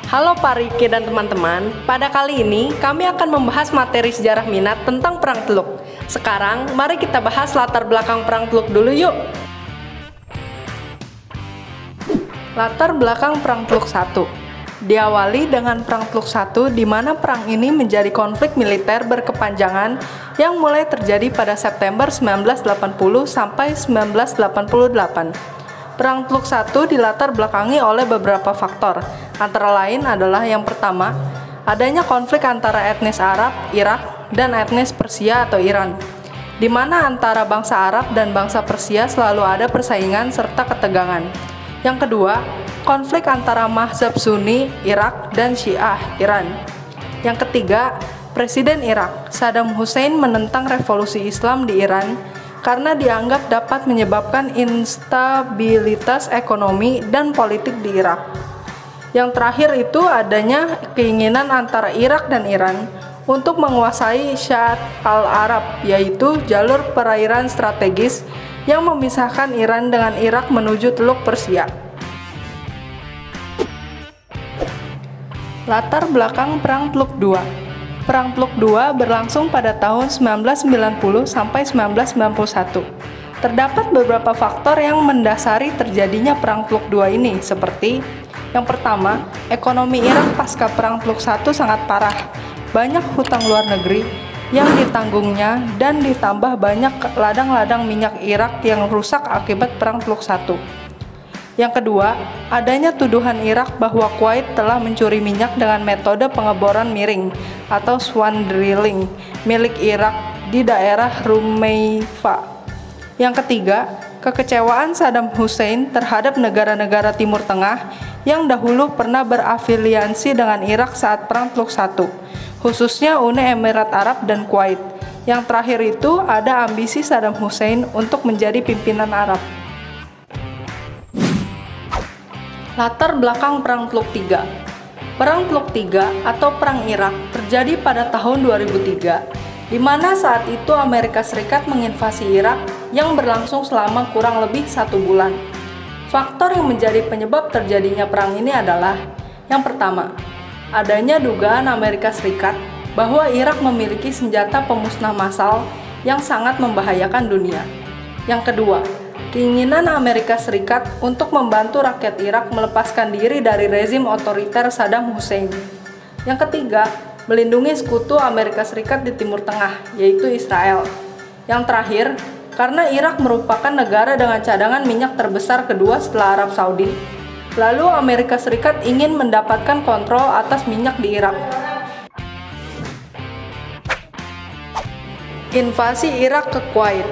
Halo Pak Riki dan teman-teman, pada kali ini kami akan membahas materi sejarah minat tentang Perang Teluk. Sekarang, mari kita bahas latar belakang Perang Teluk dulu yuk. Latar belakang Perang Teluk I. Diawali dengan Perang Teluk I, di mana perang ini menjadi konflik militer berkepanjangan yang mulai terjadi pada September 1980 sampai 1988. Perang Teluk I dilatar belakangi oleh beberapa faktor, antara lain adalah yang pertama, adanya konflik antara etnis Arab, Irak, dan etnis Persia atau Iran, di mana antara bangsa Arab dan bangsa Persia selalu ada persaingan serta ketegangan. Yang kedua, konflik antara mazhab Sunni, Irak, dan Syiah, Iran. Yang ketiga, Presiden Irak, Saddam Hussein menentang revolusi Islam di Iran, karena dianggap dapat menyebabkan instabilitas ekonomi dan politik di Irak. Yang terakhir itu adanya keinginan antara Irak dan Iran untuk menguasai Shatt al-Arab, yaitu jalur perairan strategis yang memisahkan Iran dengan Irak menuju Teluk Persia. Latar belakang Perang Teluk II. Perang Teluk II berlangsung pada tahun 1990 sampai 1991. Terdapat beberapa faktor yang mendasari terjadinya Perang Teluk II ini, seperti yang pertama, ekonomi Irak pasca Perang Teluk I sangat parah. Banyak hutang luar negeri yang ditanggungnya dan ditambah banyak ladang-ladang minyak Irak yang rusak akibat Perang Teluk I. Yang kedua, adanya tuduhan Irak bahwa Kuwait telah mencuri minyak dengan metode pengeboran miring atau swan drilling milik Irak di daerah Rumeifa. Yang ketiga, kekecewaan Saddam Hussein terhadap negara-negara Timur Tengah yang dahulu pernah berafiliasi dengan Irak saat Perang Teluk I, khususnya Uni Emirat Arab dan Kuwait. Yang terakhir itu ada ambisi Saddam Hussein untuk menjadi pimpinan Arab. Latar belakang Perang Teluk III. Perang Teluk III atau Perang Irak terjadi pada tahun 2003, di mana saat itu Amerika Serikat menginvasi Irak yang berlangsung selama kurang lebih 1 bulan. Faktor yang menjadi penyebab terjadinya perang ini adalah yang pertama, adanya dugaan Amerika Serikat bahwa Irak memiliki senjata pemusnah massal yang sangat membahayakan dunia. Yang kedua, keinginan Amerika Serikat untuk membantu rakyat Irak melepaskan diri dari rezim otoriter Saddam Hussein. Yang ketiga, melindungi sekutu Amerika Serikat di Timur Tengah, yaitu Israel. Yang terakhir, karena Irak merupakan negara dengan cadangan minyak terbesar kedua setelah Arab Saudi, lalu Amerika Serikat ingin mendapatkan kontrol atas minyak di Irak. Invasi Irak ke Kuwait.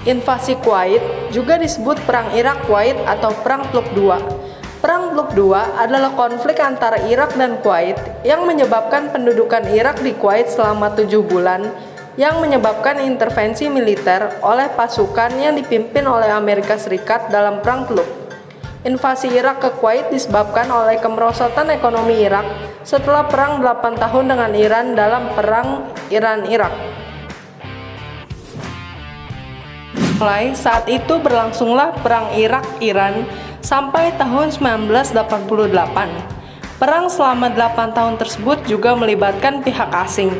Invasi Kuwait juga disebut Perang Irak-Kuwait atau Perang Teluk II. Perang Teluk II adalah konflik antara Irak dan Kuwait yang menyebabkan pendudukan Irak di Kuwait selama 7 bulan, yang menyebabkan intervensi militer oleh pasukan yang dipimpin oleh Amerika Serikat dalam Perang Teluk. Invasi Irak ke Kuwait disebabkan oleh kemerosotan ekonomi Irak setelah perang 8 tahun dengan Iran dalam Perang Iran-Irak. Mulai saat itu berlangsunglah Perang Irak-Iran sampai tahun 1988. Perang selama 8 tahun tersebut juga melibatkan pihak asing,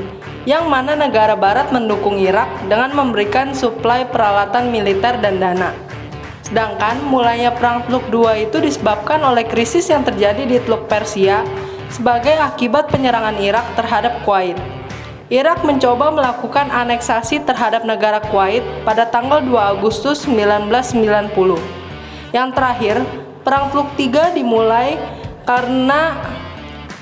yang mana negara barat mendukung Irak dengan memberikan suplai peralatan militer dan dana. Sedangkan mulainya Perang Teluk II itu disebabkan oleh krisis yang terjadi di Teluk Persia sebagai akibat penyerangan Irak terhadap Kuwait. Irak mencoba melakukan aneksasi terhadap negara Kuwait pada tanggal 2 Agustus 1990. Yang terakhir, Perang Teluk III dimulai karena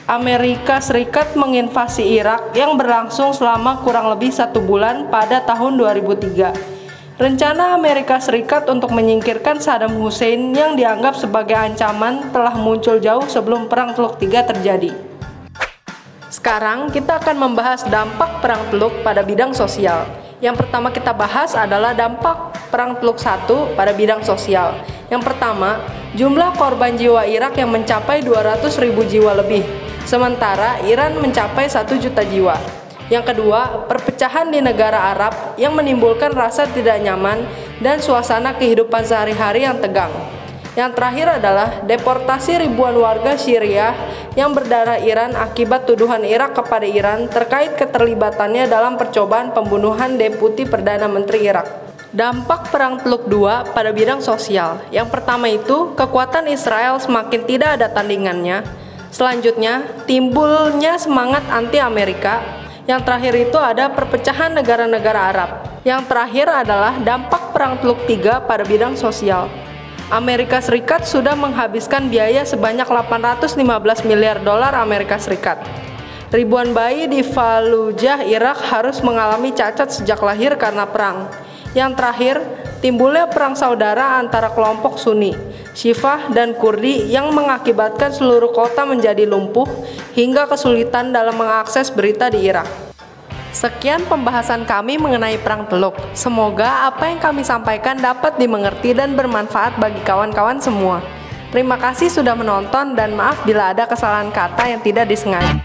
Amerika Serikat menginvasi Irak yang berlangsung selama kurang lebih 1 bulan pada tahun 2003. Rencana Amerika Serikat untuk menyingkirkan Saddam Hussein yang dianggap sebagai ancaman telah muncul jauh sebelum Perang Teluk III terjadi. Sekarang kita akan membahas dampak Perang Teluk pada bidang sosial. Yang pertama kita bahas adalah dampak Perang Teluk I pada bidang sosial. Yang pertama, jumlah korban jiwa Irak yang mencapai 200.000 jiwa lebih, sementara Iran mencapai 1 juta jiwa. Yang kedua, perpecahan di negara Arab yang menimbulkan rasa tidak nyaman dan suasana kehidupan sehari-hari yang tegang. Yang terakhir adalah deportasi ribuan warga Syria yang berdarah Iran akibat tuduhan Irak kepada Iran terkait keterlibatannya dalam percobaan pembunuhan Deputi Perdana Menteri Irak. Dampak Perang Teluk II pada bidang sosial. Yang pertama itu, kekuatan Israel semakin tidak ada tandingannya. Selanjutnya, timbulnya semangat anti-Amerika. Yang terakhir itu ada perpecahan negara-negara Arab. Yang terakhir adalah dampak Perang Teluk III pada bidang sosial. Amerika Serikat sudah menghabiskan biaya sebanyak 815 miliar dolar Amerika Serikat. Ribuan bayi di Fallujah, Irak harus mengalami cacat sejak lahir karena perang. Yang terakhir, timbulnya perang saudara antara kelompok Sunni, Syiah dan Kurdi yang mengakibatkan seluruh kota menjadi lumpuh hingga kesulitan dalam mengakses berita di Irak. Sekian pembahasan kami mengenai Perang Teluk. Semoga apa yang kami sampaikan dapat dimengerti dan bermanfaat bagi kawan-kawan semua. Terima kasih sudah menonton dan maaf bila ada kesalahan kata yang tidak disengaja.